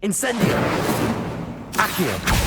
Incendio! Accio!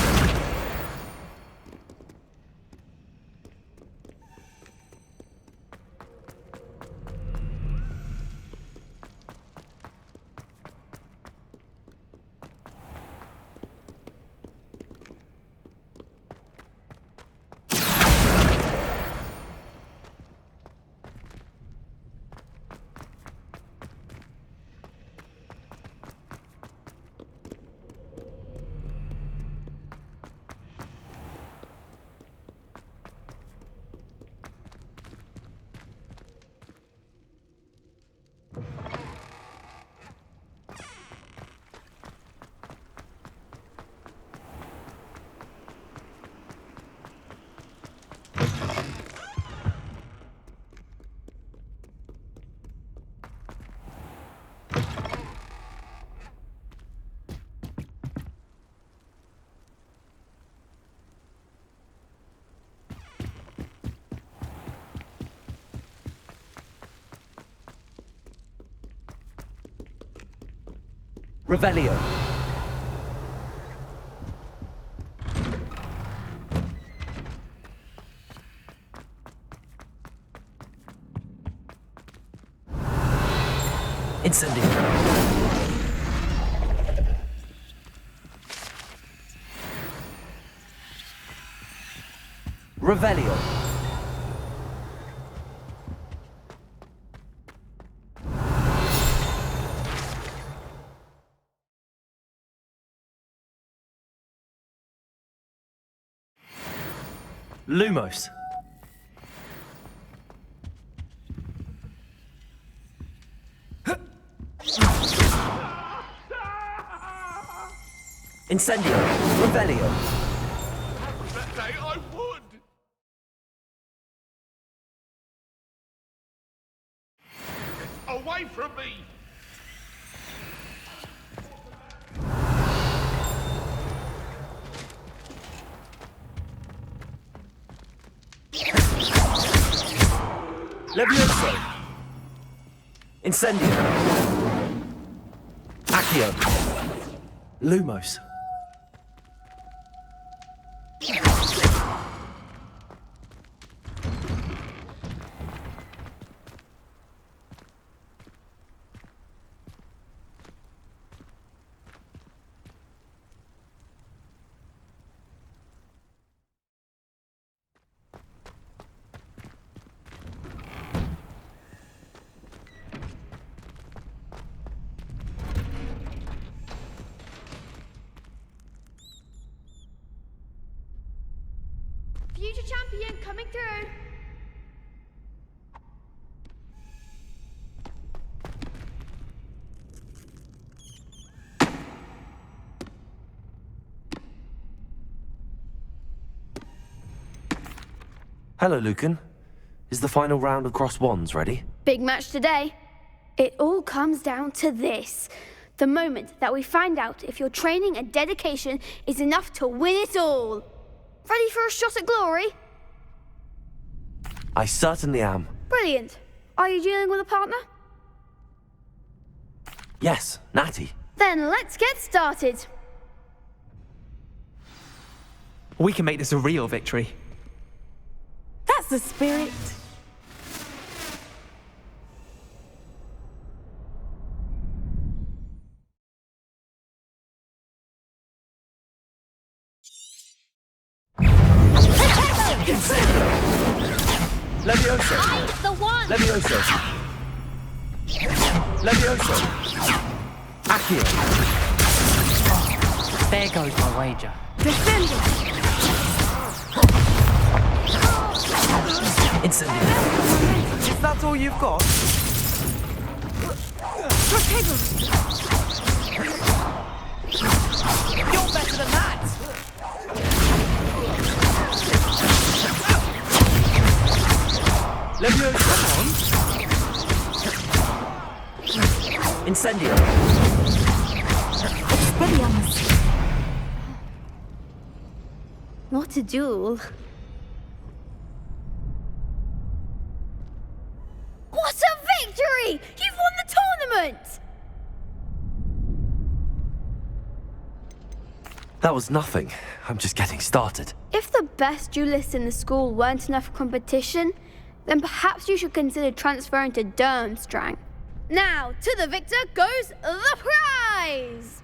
Revelio. Incendio. Revelio. Lumos. Incendio. Revelio. That day I would. Away from me. Levioso. Incendio. Accio. Lumos. champion coming through. Hello, Lucan. Is the final round of cross wands ready? Big match today. It all comes down to this. The moment that we find out if your training and dedication is enough to win it all. Ready for a shot at glory? I certainly am. Brilliant. Are you dealing with a partner? Yes, Natty. Then let's get started. We can make this a real victory. That's the spirit. Levioso! I'm the one! Levioso! Levioso! Accio! There goes my wager. Defender! Instantly. Is that all you've got? Torpedo! You're better than that! Levioso! Come on! Incendio! Expelliarmus. What a duel. What a victory! You've won the tournament! That was nothing. I'm just getting started. If the best duelists in the school weren't enough for competition, then perhaps you should consider transferring to Durmstrang. Now, to the victor goes the prize!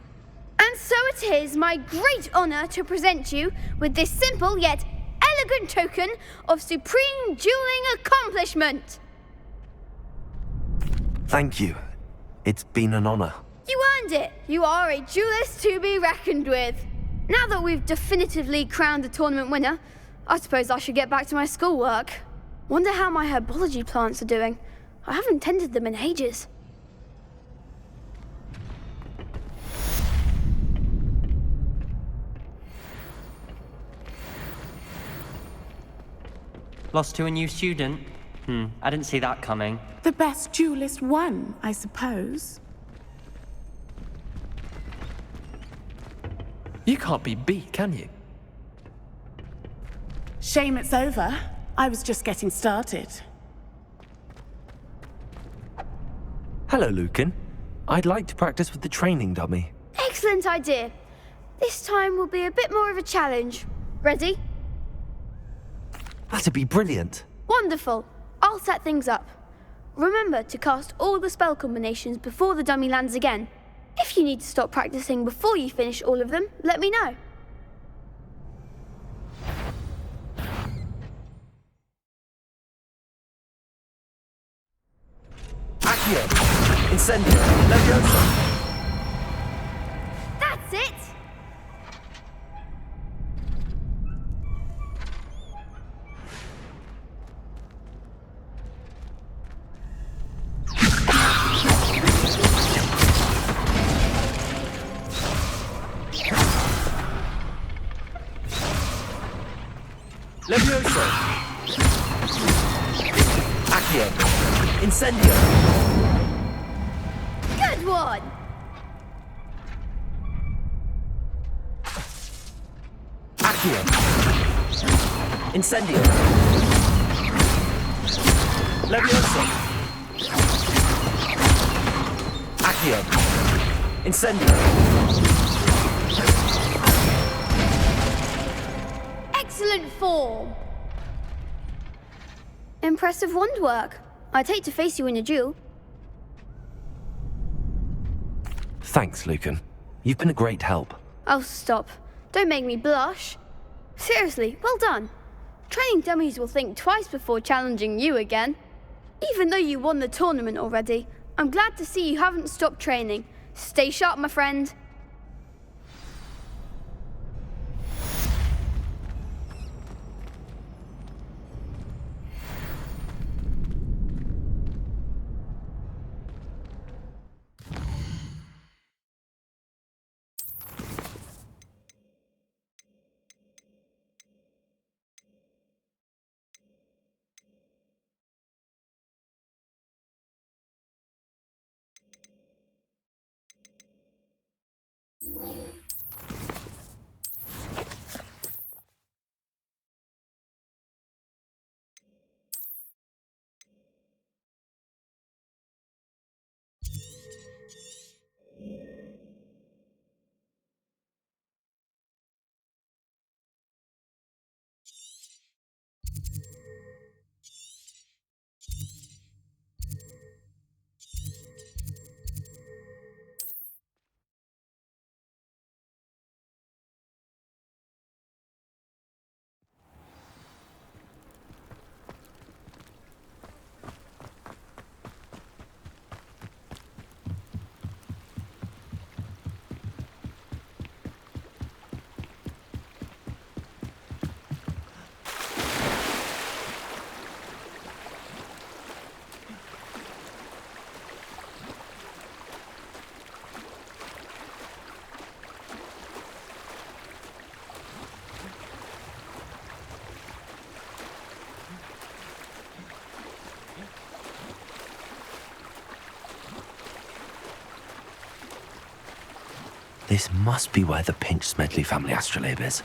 And so it is my great honour to present you with this simple yet elegant token of supreme dueling accomplishment. Thank you. It's been an honor. You earned it. You are a duelist to be reckoned with. Now that we've definitively crowned the tournament winner, I suppose I should get back to my schoolwork. Wonder how my herbology plants are doing. I haven't tended them in ages. Lost to a new student? I didn't see that coming. The best duelist won, I suppose. You can't be beat, can you? Shame it's over. I was just getting started. Hello, Lucan. I'd like to practice with the training dummy. Excellent idea. This time will be a bit more of a challenge. Ready? That'd be brilliant. Wonderful. I'll set things up. Remember to cast all the spell combinations before the dummy lands again. If you need to stop practicing before you finish all of them, let me know. Accio! Incendio! Levioso! That's it! Levioso! Accio! Incendio! Good one! Accio! Incendio! Levioso! Accio! Incendio! Excellent form! Impressive wand work. I'd hate to face you in a duel. Thanks, Lucan. You've been a great help. Oh, stop. Don't make me blush. Seriously, well done. Training dummies will think twice before challenging you again. Even though you won the tournament already, I'm glad to see you haven't stopped training. Stay sharp, my friend. This must be where the Pinch Smedley family astrolabe is.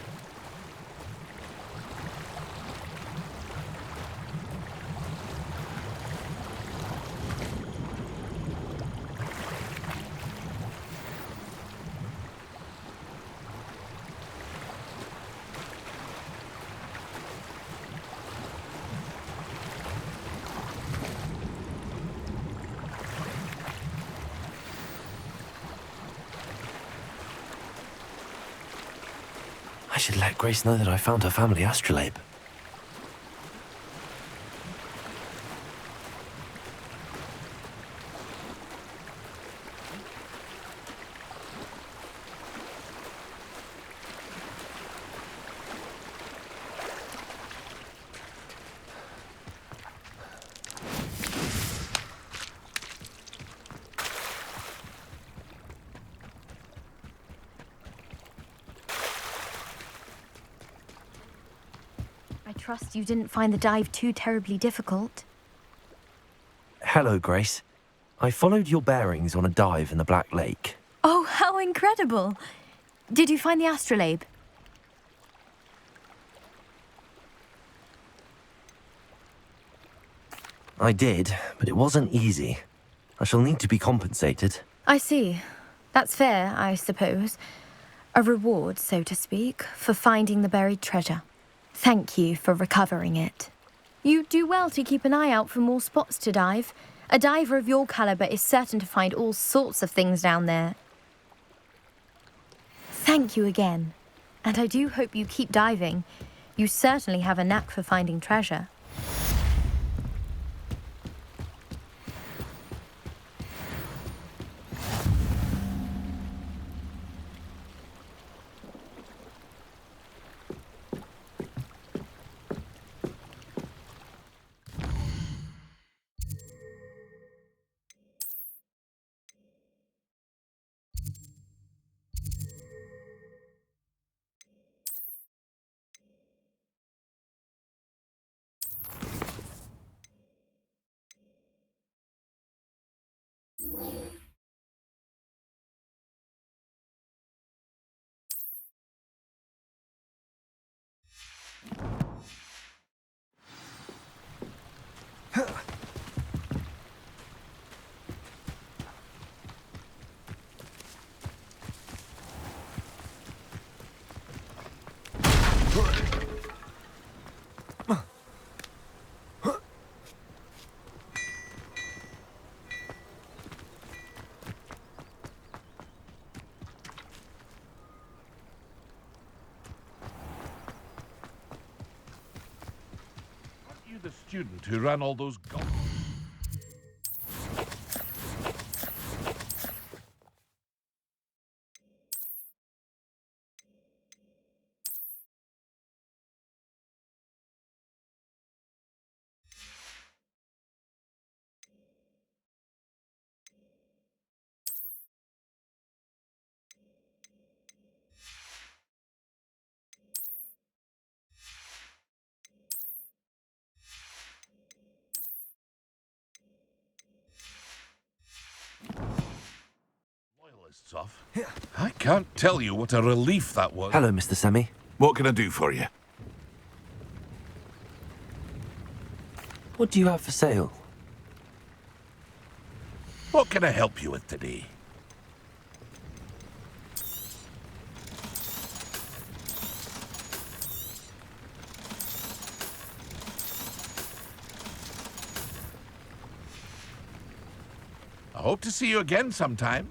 I should let Grace know that I found her family astrolabe. I trust you didn't find the dive too terribly difficult. Hello, Grace. I followed your bearings on a dive in the Black Lake. Oh, how incredible! Did you find the astrolabe? I did, but it wasn't easy. I shall need to be compensated. I see. That's fair, I suppose. A reward, so to speak, for finding the buried treasure. Thank you for recovering it. You do well to keep an eye out for more spots to dive. A diver of your caliber is certain to find all sorts of things down there. Thank you again. And I do hope you keep diving. You certainly have a knack for finding treasure. Aren't you the student who ran all those ballast's off. I can't tell you what a relief that was. Hello, Mr. Semi. What can I do for you? What do you have for sale? What can I help you with today? I hope to see you again sometime.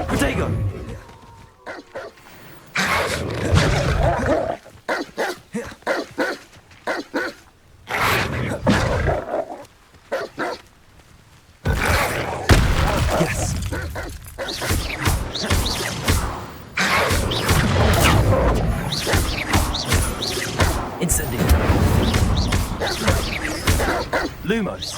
Potato! Yes. Incendio. Lumos.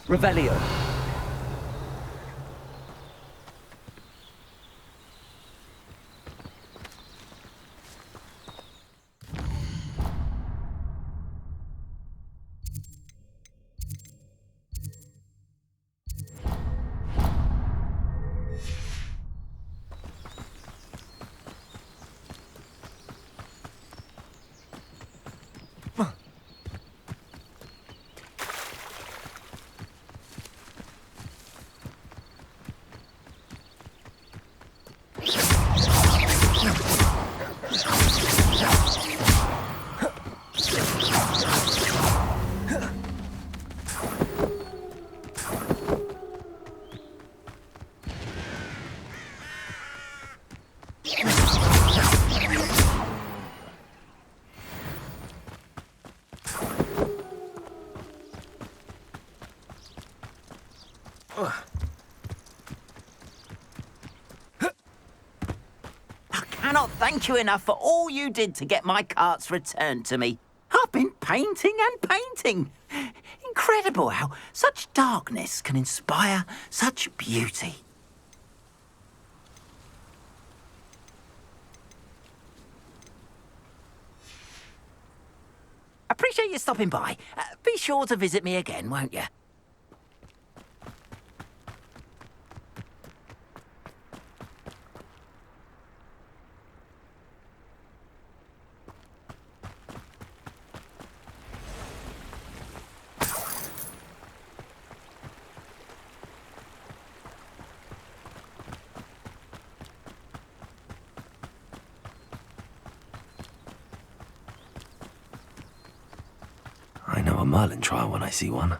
Revelio. Cannot thank you enough for all you did to get my carts returned to me. I've been painting and painting. Incredible how such darkness can inspire such beauty. Appreciate you stopping by. Be sure to visit me again, won't you? I know a Merlin trial when I see one.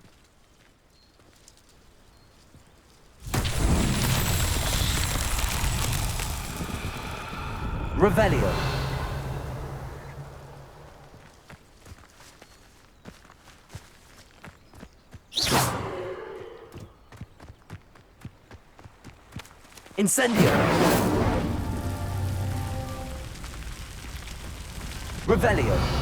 Revelio. Incendio. Revelio.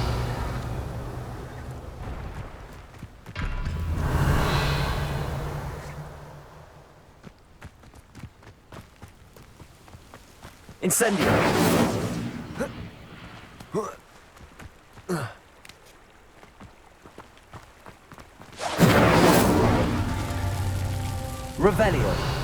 Incendio! Revelio!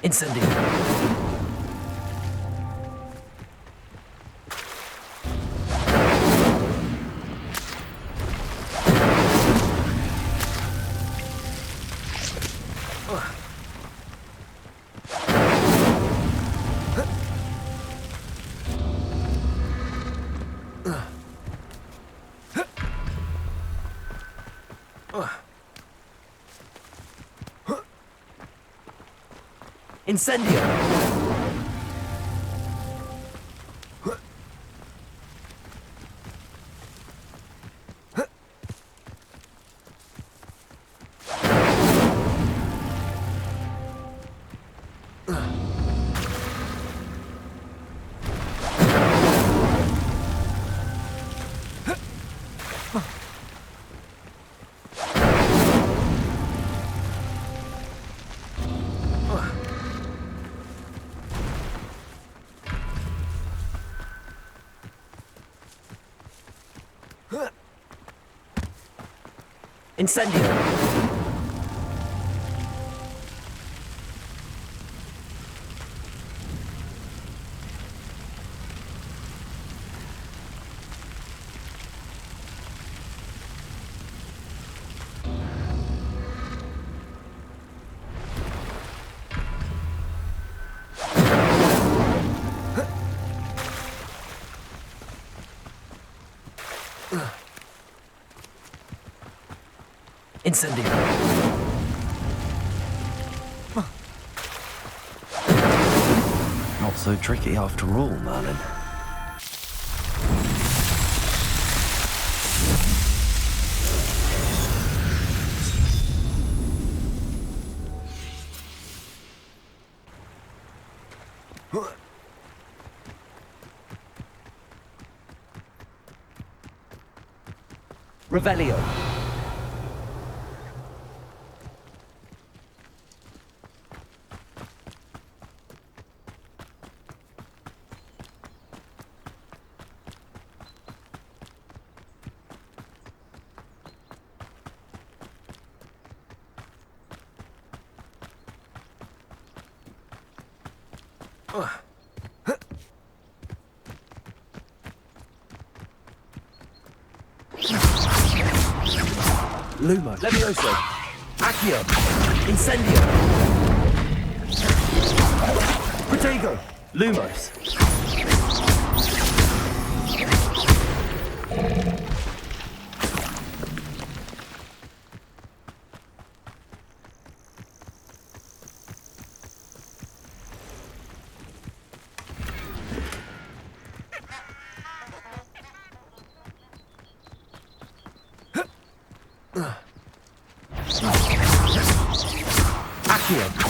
Incendio! Incendio! Incendio! Incendio! Not so tricky after all, Merlin. Revelio! Lumo, Levioso, Accio, Incendio, Protego, Lumos. Accio.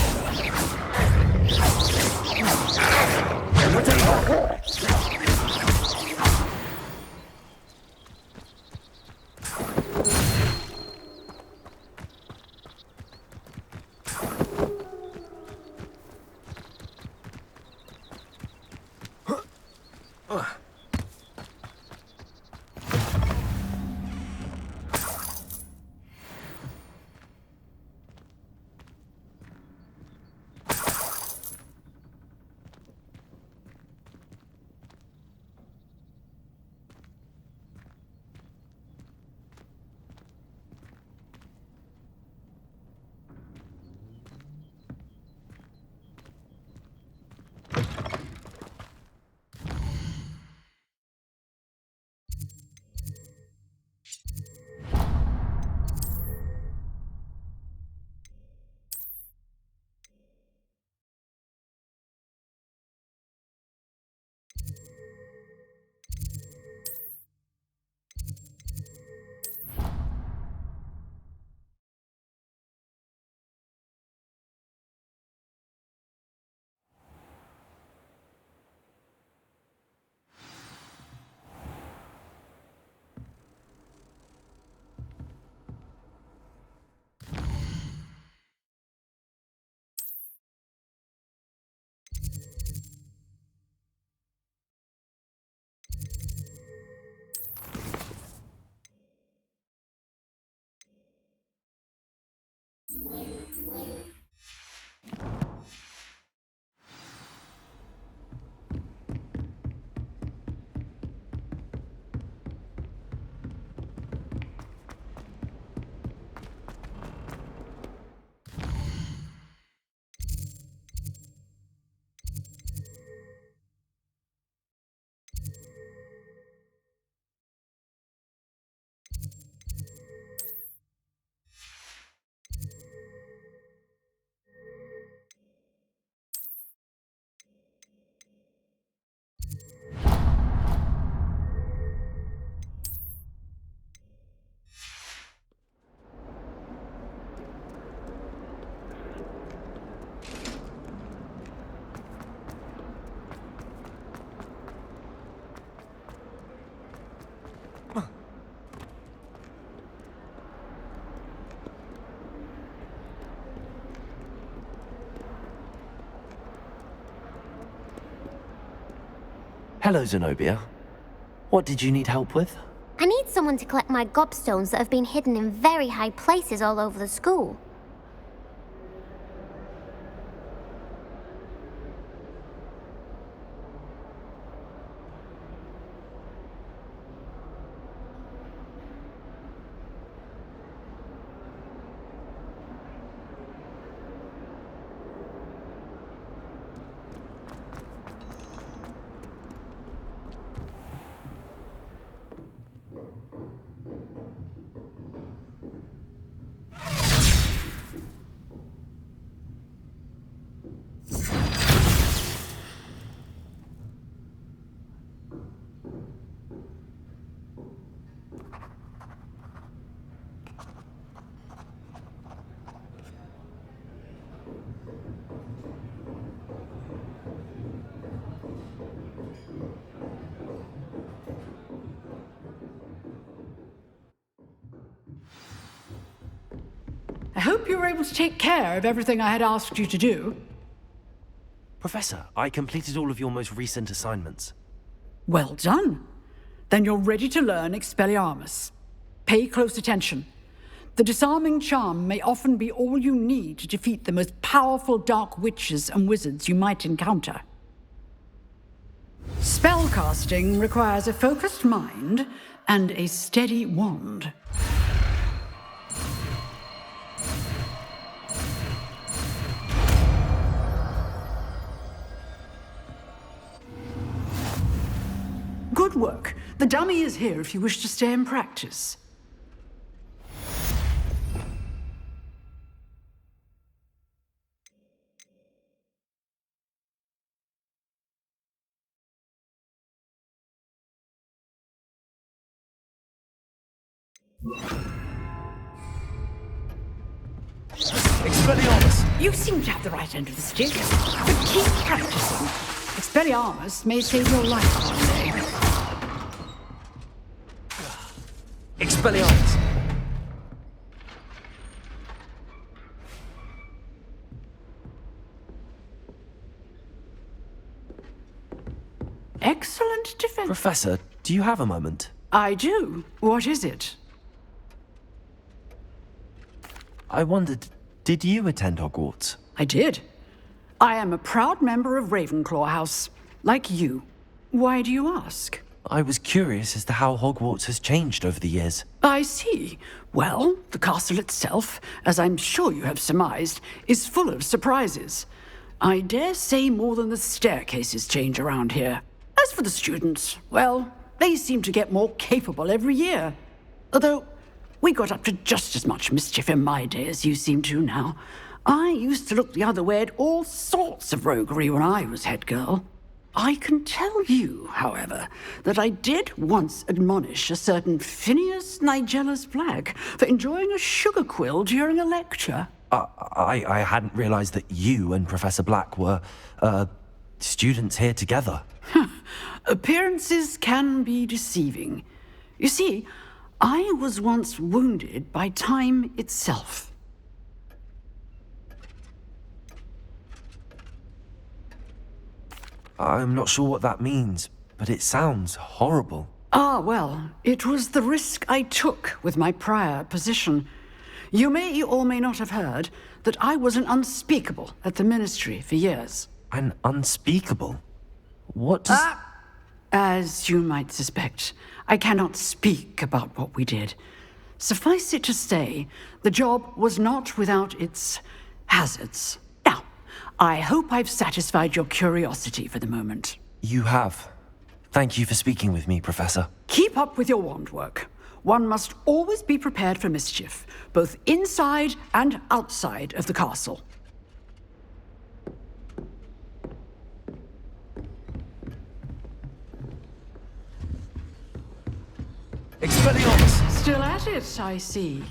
Hello, Zenobia. What did you need help with? I need someone to collect my gobstones that have been hidden in very high places all over the school. I hope you were able to take care of everything I had asked you to do. Professor, I completed all of your most recent assignments. Well done. Then you're ready to learn Expelliarmus. Pay close attention. The disarming charm may often be all you need to defeat the most powerful dark witches and wizards you might encounter. Spellcasting requires a focused mind and a steady wand. Good work. The dummy is here if you wish to stay and practice. Expelliarmus! You seem to have the right end of the stick, but keep practicing. Expelliarmus may save your life one day. Expelliarmus! Excellent defense. Professor, do you have a moment? I do. What is it? I wondered, did you attend Hogwarts? I did. I am a proud member of Ravenclaw House, like you. Why do you ask? I was curious as to how Hogwarts has changed over the years. I see. Well, the castle itself, as I'm sure you have surmised, is full of surprises. I dare say more than the staircases change around here. As for the students, well, they seem to get more capable every year. Although, we got up to just as much mischief in my day as you seem to now. I used to look the other way at all sorts of roguery when I was head girl. I can tell you, however, that I did once admonish a certain Phineas Nigellus Black for enjoying a sugar quill during a lecture. I hadn't realized that you and Professor Black were, students here together. Appearances can be deceiving. You see, I was once wounded by time itself. I'm not sure what that means, but it sounds horrible. Ah, well, it was the risk I took with my prior position. You may or may not have heard that I was an unspeakable at the Ministry for years. An unspeakable? What does... As you might suspect, I cannot speak about what we did. Suffice it to say, the job was not without its hazards. Now, I hope I've satisfied your curiosity for the moment. You have. Thank you for speaking with me, Professor. Keep up with your wand work. One must always be prepared for mischief, both inside and outside of the castle. Expelliarmus! Still at it, I see.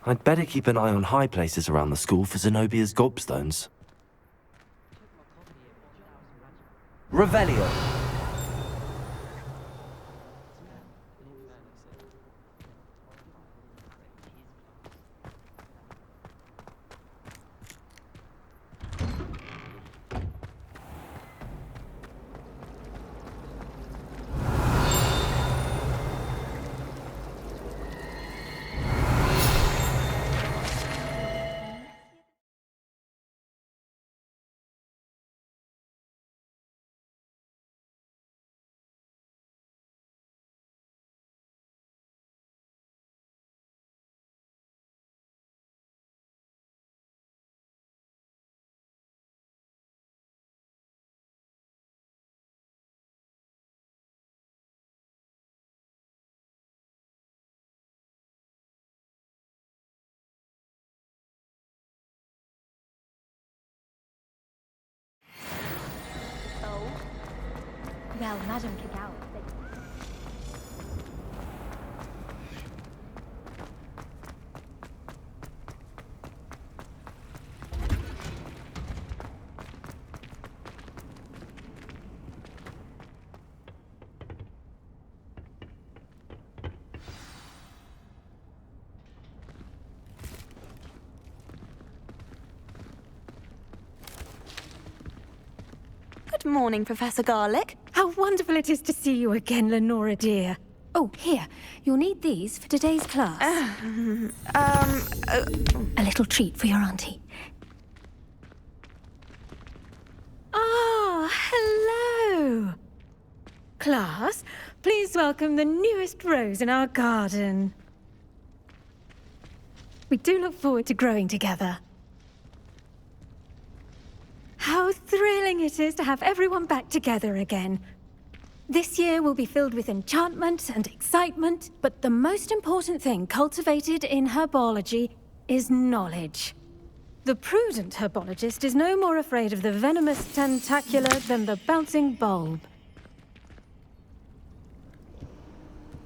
I'd better keep an eye on high places around the school for Zenobia's gobstones. Revelio. Well, Madam Kagao. Good morning, Professor Garlick. How wonderful it is to see you again, Lenora dear. Oh, here. You'll need these for today's class. A little treat for your auntie. Ah, hello. Class, please welcome the newest rose in our garden. We do look forward to growing together. How thrilling it is to have everyone back together again. This year will be filled with enchantment and excitement, but the most important thing cultivated in herbology is knowledge. The prudent herbologist is no more afraid of the venomous tentacula than the bouncing bulb.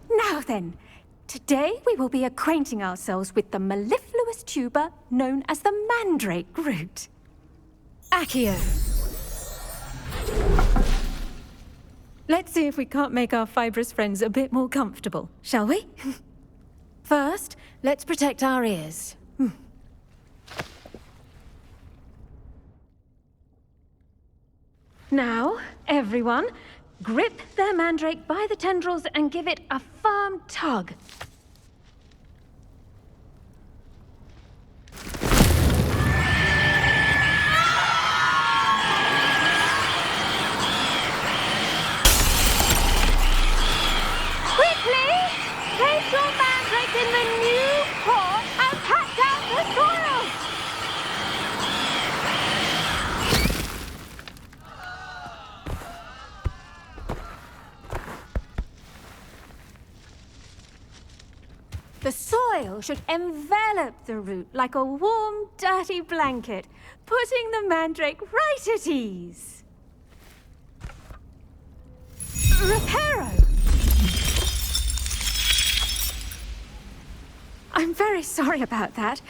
Now then, today we will be acquainting ourselves with the mellifluous tuber known as the mandrake root. Accio. Let's see if we can't make our fibrous friends a bit more comfortable, shall we? First, let's protect our ears. Now, everyone, grip their mandrake by the tendrils and give it a firm tug. Quickly! spell should envelop the root like a warm, dirty blanket, putting the mandrake right at ease. Reparo! I'm very sorry about that.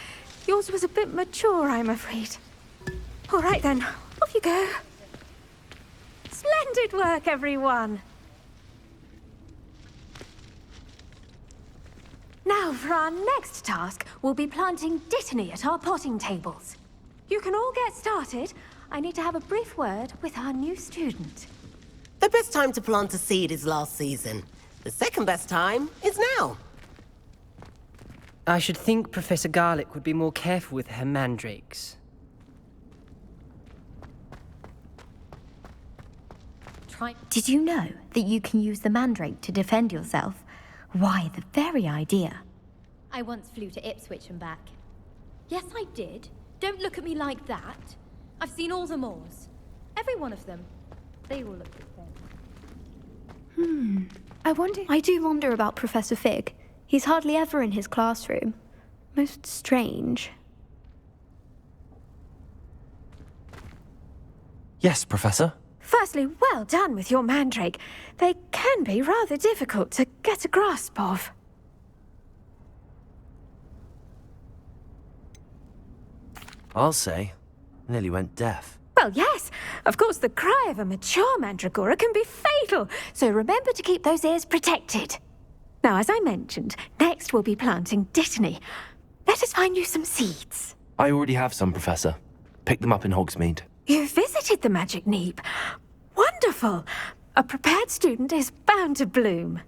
Yours was a bit mature, I'm afraid. All right then, off you go. Splendid work, everyone. Now, for our next task, we'll be planting dittany at our potting tables. You can all get started. I need to have a brief word with our new student. The best time to plant a seed is last season. The second best time is now. I should think Professor Garlick would be more careful with her mandrakes. Did you know that you can use the mandrake to defend yourself? Why, the very idea. I once flew to Ipswich and back. Yes, I did. Don't look at me like that. I've seen all the moors. Every one of them. They all look the same. I do wonder about Professor Fig. He's hardly ever in his classroom. Most strange. Yes, Professor? Firstly, well done with your mandrake. They can be rather difficult to get a grasp of. I'll say. Nearly went deaf. Well, yes. Of course, the cry of a mature mandragora can be fatal, so remember to keep those ears protected. Now, as I mentioned, next we'll be planting dittany. Let us find you some seeds. I already have some, Professor. Picked them up in Hogsmeade. You visited the Magic Neep. Wonderful. A prepared student is bound to bloom.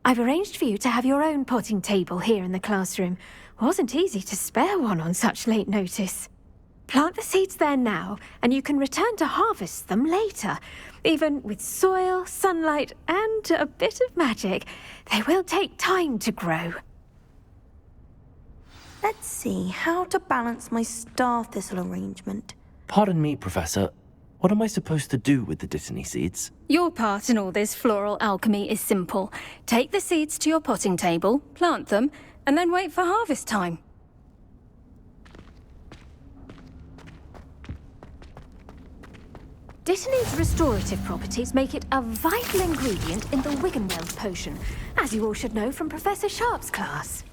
I've arranged for you to have your own potting table here in the classroom. Wasn't easy to spare one on such late notice. Plant the seeds there now, and you can return to harvest them later. Even with soil, sunlight, and a bit of magic, they will take time to grow. Let's see how to balance my star thistle arrangement. Pardon me, Professor. What am I supposed to do with the dittany seeds? Your part in all this floral alchemy is simple. Take the seeds to your potting table, plant them, and then wait for harvest time. Dittany's restorative properties make it a vital ingredient in the Wiggenweld potion, as you all should know from Professor Sharp's class.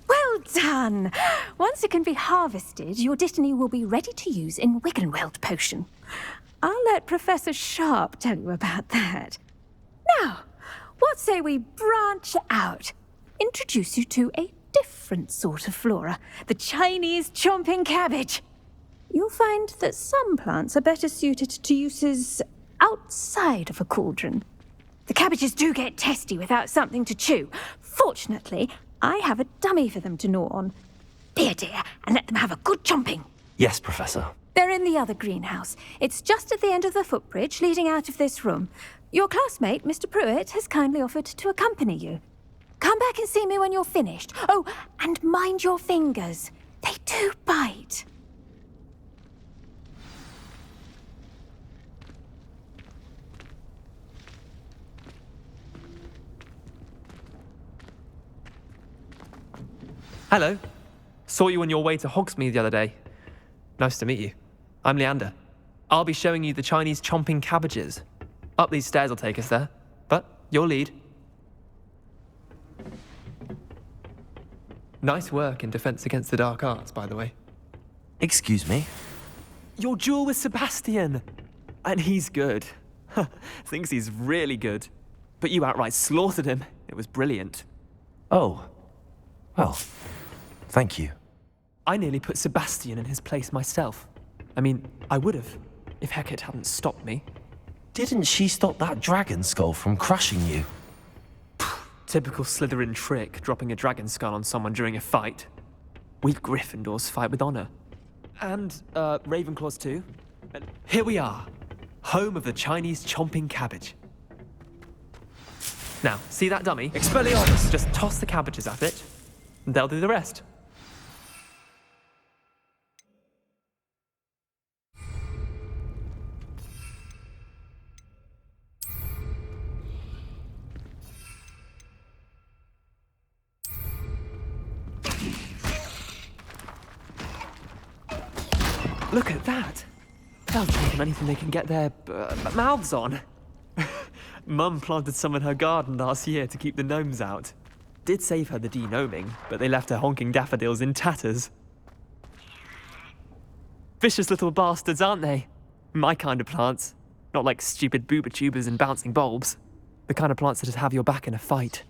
Well done! Once it can be harvested, your dittany will be ready to use in Wiggenweld potion. I'll let Professor Sharp tell you about that. Now, what say we branch out? Introduce you to a different sort of flora, the Chinese chomping cabbage. You'll find that some plants are better suited to uses outside of a cauldron. The cabbages do get testy without something to chew. Fortunately, I have a dummy for them to gnaw on. Be a dear and let them have a good chomping. Yes, Professor. They're in the other greenhouse. It's just at the end of the footbridge leading out of this room. Your classmate, Mr. Pruitt, has kindly offered to accompany you. Come back and see me when you're finished. Oh, and mind your fingers. They do bite. Hello. Saw you on your way to Hogsmeade the other day. Nice to meet you. I'm Leander. I'll be showing you the Chinese chomping cabbages. Up these stairs will take us there, but your lead. Nice work in Defense Against the Dark Arts, by the way. Excuse me? Your duel with Sebastian! And he's good. Thinks he's really good. But you outright slaughtered him. It was brilliant. Oh. Well, thank you. I nearly put Sebastian in his place myself. I mean, I would have, if Hecate hadn't stopped me. Didn't she stop that dragon skull from crushing you? Typical Slytherin trick, dropping a dragon skull on someone during a fight. We Gryffindors fight with honor. And, Ravenclaws too. And here we are, home of the Chinese chomping cabbage. Now, see that dummy? Expelliarmus! Just toss the cabbages at it, and they'll do the rest. Look at that. They'll take on anything they can get their mouths on. Mum planted some in her garden last year to keep the gnomes out. Did save her the de-gnoming, but they left her honking daffodils in tatters. Vicious little bastards, aren't they? My kind of plants. Not like stupid booba tubers and bouncing bulbs. The kind of plants that'd have your back in a fight.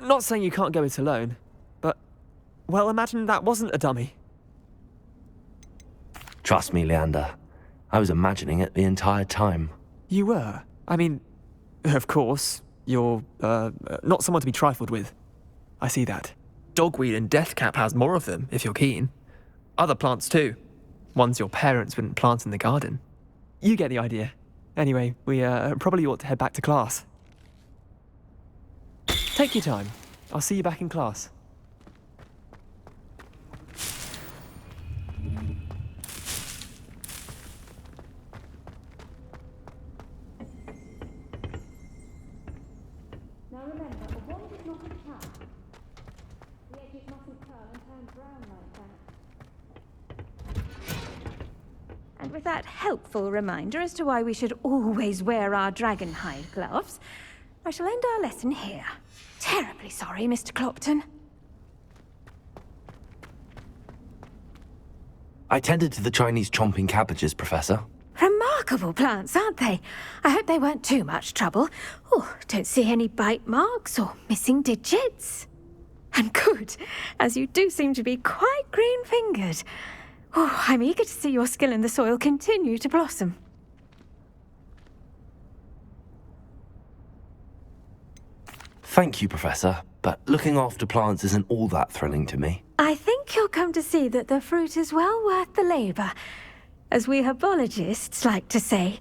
Not saying you can't go it alone, but, well, imagine that wasn't a dummy. Trust me, Leander. I was imagining it the entire time. You were? I mean, of course, you're, not someone to be trifled with. I see that. Dogweed and deathcap has more of them, if you're keen. Other plants too. Ones your parents wouldn't plant in the garden. You get the idea. Anyway, we probably ought to head back to class. Take your time. I'll see you back in class. Now remember, a wand is not a trap. The edges mustn't curl and turn brown like that. And with that helpful reminder as to why we should always wear our dragonhide gloves, I shall end our lesson here. Terribly sorry, Mr. Clopton. I tended to the Chinese chomping cabbages, Professor. Remarkable plants, aren't they? I hope they weren't too much trouble. Oh, don't see any bite marks or missing digits. And good, as you do seem to be quite green-fingered. Oh, I'm eager to see your skill in the soil continue to blossom. Thank you, Professor, but looking after plants isn't all that thrilling to me. I think you'll come to see that the fruit is well worth the labour. As we herbologists like to say,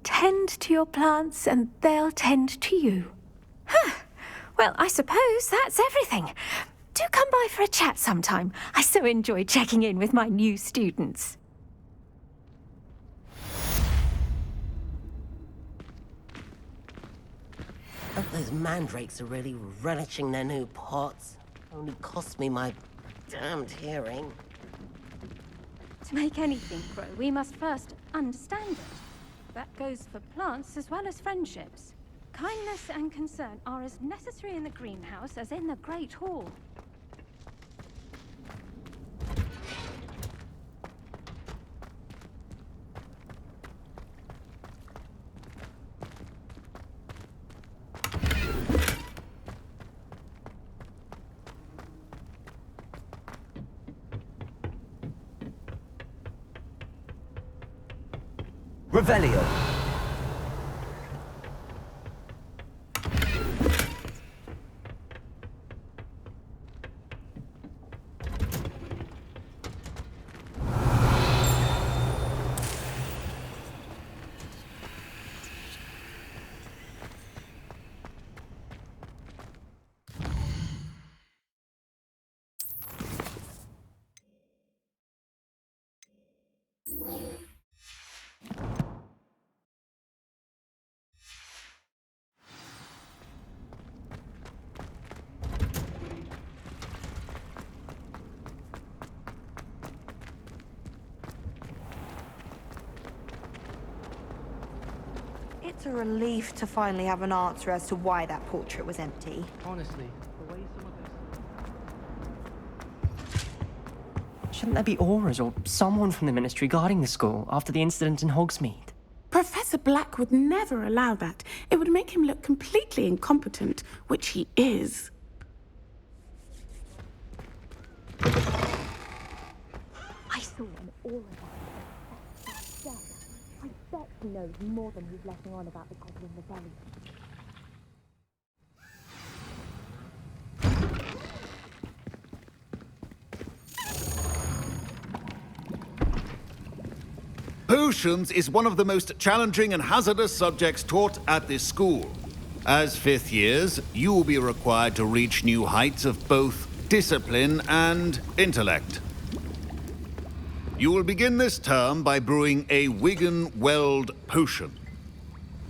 tend to your plants and they'll tend to you. Huh. Well, I suppose that's everything. Do come by for a chat sometime. I so enjoy checking in with my new students. Oh, those mandrakes are really relishing their new pots. Only cost me my damned hearing. To make anything grow, we must first understand it. That goes for plants as well as friendships. Kindness and concern are as necessary in the greenhouse as in the Great Hall. Revelio. It's a relief to finally have an answer as to why that portrait was empty. Honestly, the way some of this... Shouldn't there be auras or someone from the Ministry guarding the school after the incident in Hogsmeade? Professor Black would never allow that. It would make him look completely incompetent, which he is. I saw an aura. I bet he knows more than he's letting on about the goblin rebellion. Potions is one of the most challenging and hazardous subjects taught at this school. As fifth years, you will be required to reach new heights of both discipline and intellect. You will begin this term by brewing a Wigan Weld potion.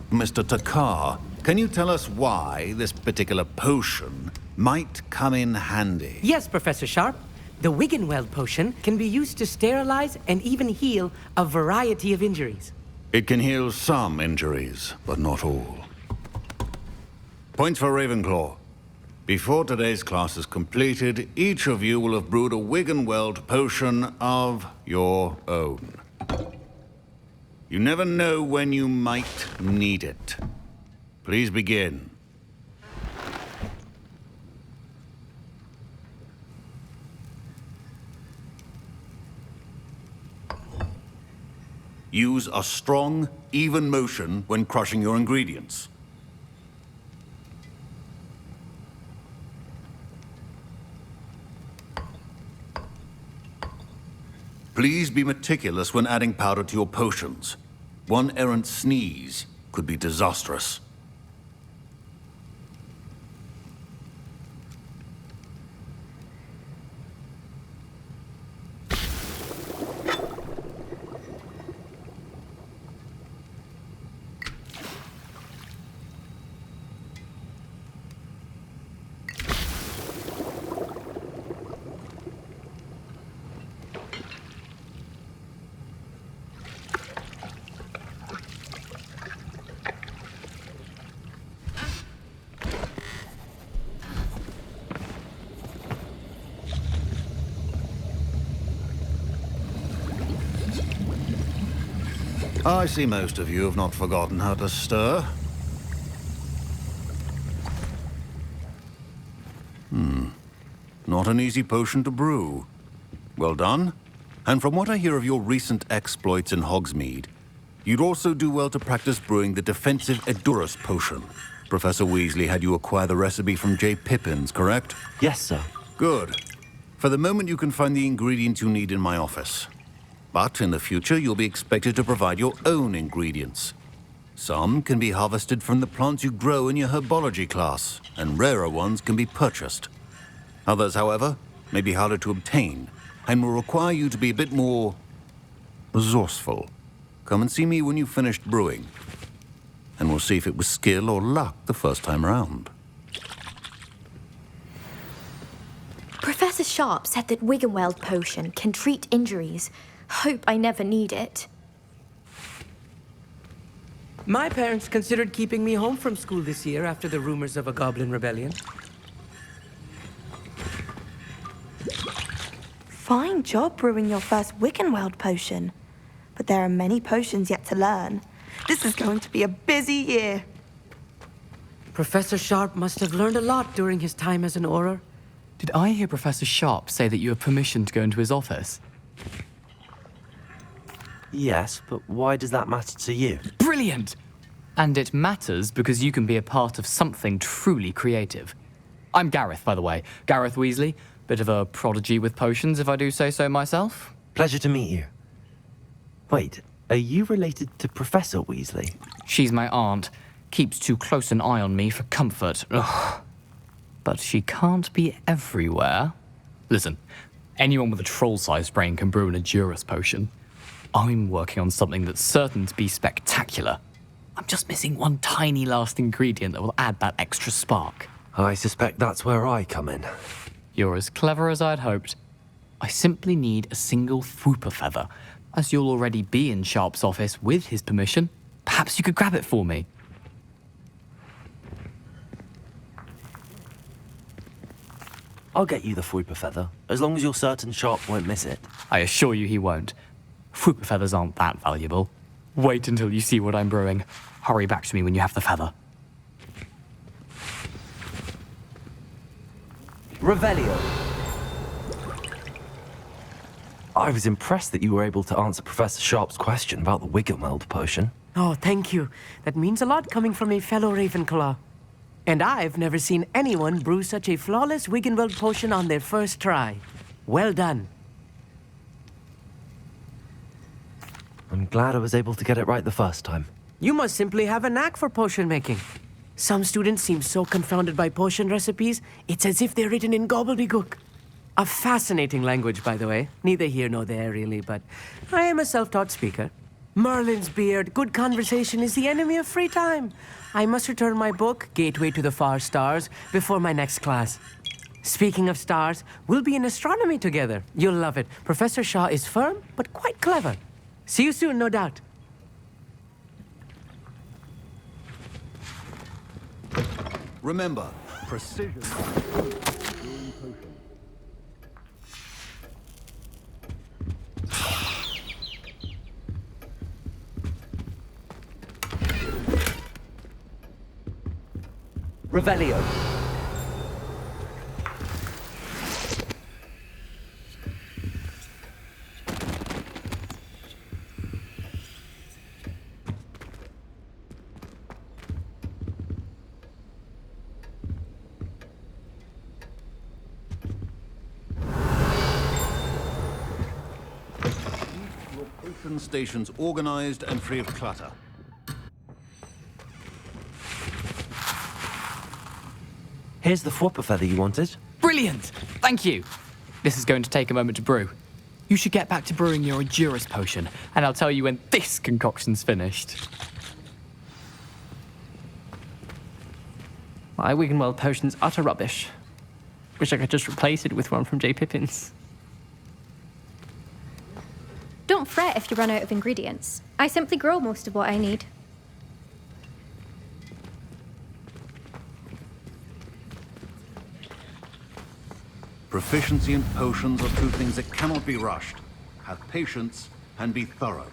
Mr. Takar, can you tell us why this particular potion might come in handy? Yes, Professor Sharp. The Wiggenweld potion can be used to sterilize and even heal a variety of injuries. It can heal some injuries, but not all. Points for Ravenclaw. Before today's class is completed, each of you will have brewed a Wiggenweld potion of your own. You never know when you might need it. Please begin. Use a strong, even motion when crushing your ingredients. Please be meticulous when adding powder to your potions. One errant sneeze could be disastrous. I see most of you have not forgotten how to stir. Not an easy potion to brew. Well done. And from what I hear of your recent exploits in Hogsmeade, you'd also do well to practice brewing the defensive Edurus potion. Professor Weasley had you acquire the recipe from J. Pippin's, correct? Yes, sir. Good. For the moment, you can find the ingredients you need in my office. But in the future, you'll be expected to provide your own ingredients. Some can be harvested from the plants you grow in your herbology class, and rarer ones can be purchased. Others, however, may be harder to obtain, and will require you to be a bit more resourceful. Come and see me when you've finished brewing, and we'll see if it was skill or luck the first time around. Professor Sharp said that Wiggenweld potion can treat injuries. Hope I never need it. My parents considered keeping me home from school this year after the rumors of a goblin rebellion. Fine job brewing your first Wiggenweld potion. But there are many potions yet to learn. This is going to be a busy year. Professor Sharp must have learned a lot during his time as an Auror. Did I hear Professor Sharp say that you have permission to go into his office? Yes, but why does that matter to you? Brilliant! And it matters because you can be a part of something truly creative. I'm Gareth, by the way. Gareth Weasley. Bit of a prodigy with potions, if I do say so myself. Pleasure to meet you. Wait, are you related to Professor Weasley? She's my aunt. Keeps too close an eye on me for comfort. Ugh. But she can't be everywhere. Listen, anyone with a troll-sized brain can brew an Edurus potion. I'm working on something that's certain to be spectacular. I'm just missing one tiny last ingredient that will add that extra spark. I suspect that's where I come in. You're as clever as I'd hoped. I simply need a single Fwooper feather. As you'll already be in Sharp's office with his permission, perhaps you could grab it for me. I'll get you the Fwooper feather, as long as you're certain Sharp won't miss it. I assure you he won't. Fwooper feathers aren't that valuable. Wait until you see what I'm brewing. Hurry back to me when you have the feather. Revelio. I was impressed that you were able to answer Professor Sharp's question about the Wiggenweld potion. Oh, thank you. That means a lot coming from a fellow Ravenclaw. And I've never seen anyone brew such a flawless Wiggenweld potion on their first try. Well done. I'm glad I was able to get it right the first time. You must simply have a knack for potion making. Some students seem so confounded by potion recipes, it's as if they're written in gobbledygook. A fascinating language, by the way. Neither here nor there, really, but I am a self-taught speaker. Merlin's beard, good conversation is the enemy of free time. I must return my book, Gateway to the Far Stars, before my next class. Speaking of stars, we'll be in astronomy together. You'll love it. Professor Shaw is firm, but quite clever. See you soon, no doubt. Remember, precision. Revelio. Potion stations organized and free of clutter. Here's the flopper feather you wanted. Brilliant! Thank you. This is going to take a moment to brew. You should get back to brewing your Endurus potion, and I'll tell you when this concoction's finished. My Wiggenweld potion's utter rubbish. Wish I could just replace it with one from J. Pippin's. Don't fret if you run out of ingredients. I simply grow most of what I need. Proficiency in potions are two things that cannot be rushed. Have patience and be thorough.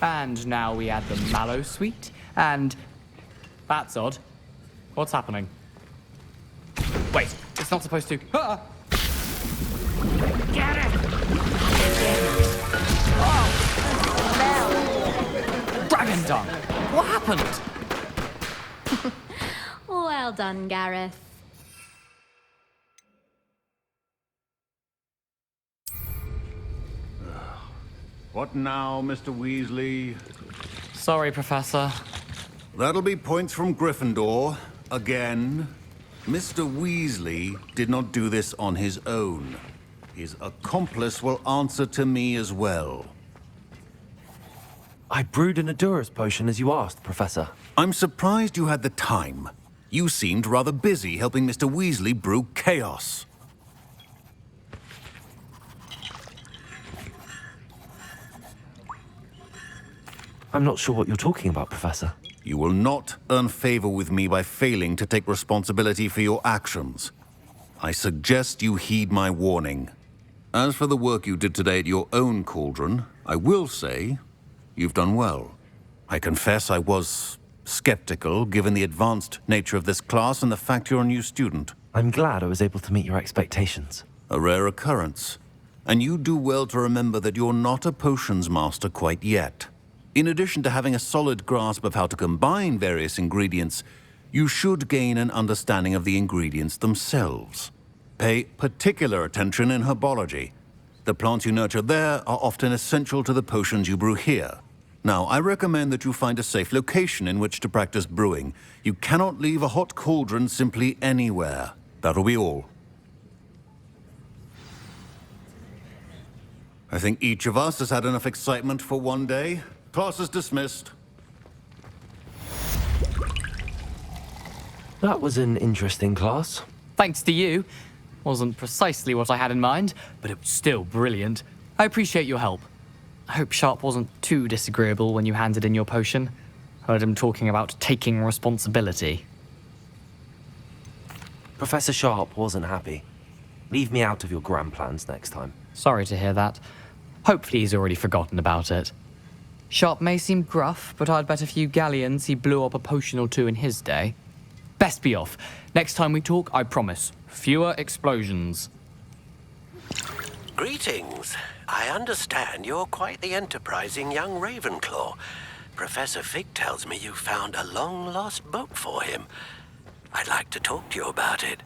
And now we add the mallow sweet, and... That's odd. What's happening? Wait, it's not supposed to... Ah! Get it! Oh! Dragon dung! What happened? Well done, Gareth. What now, Mr. Weasley? Sorry, Professor. That'll be points from Gryffindor. Again. Mr. Weasley did not do this on his own. His accomplice will answer to me as well. I brewed an Endurus potion as you asked, Professor. I'm surprised you had the time. You seemed rather busy helping Mr. Weasley brew chaos. I'm not sure what you're talking about, Professor. You will not earn favor with me by failing to take responsibility for your actions. I suggest you heed my warning. As for the work you did today at your own cauldron, I will say you've done well. I confess I was skeptical, given the advanced nature of this class and the fact you're a new student. I'm glad I was able to meet your expectations. A rare occurrence. And you do well to remember that you're not a potions master quite yet. In addition to having a solid grasp of how to combine various ingredients, you should gain an understanding of the ingredients themselves. Pay particular attention in herbology. The plants you nurture there are often essential to the potions you brew here. Now, I recommend that you find a safe location in which to practice brewing. You cannot leave a hot cauldron simply anywhere. That'll be all. I think each of us has had enough excitement for one day. Class is dismissed. That was an interesting class. Thanks to you. Wasn't precisely what I had in mind, but it was still brilliant. I appreciate your help. I hope Sharp wasn't too disagreeable when you handed in your potion. Heard him talking about taking responsibility. Professor Sharp wasn't happy. Leave me out of your grand plans next time. Sorry to hear that. Hopefully he's already forgotten about it. Sharp may seem gruff, but I'd bet a few galleons he blew up a potion or two in his day. Best be off. Next time we talk, I promise, fewer explosions. Greetings. I understand you're quite the enterprising young Ravenclaw. Professor Fig tells me you found a long-lost book for him. I'd like to talk to you about it.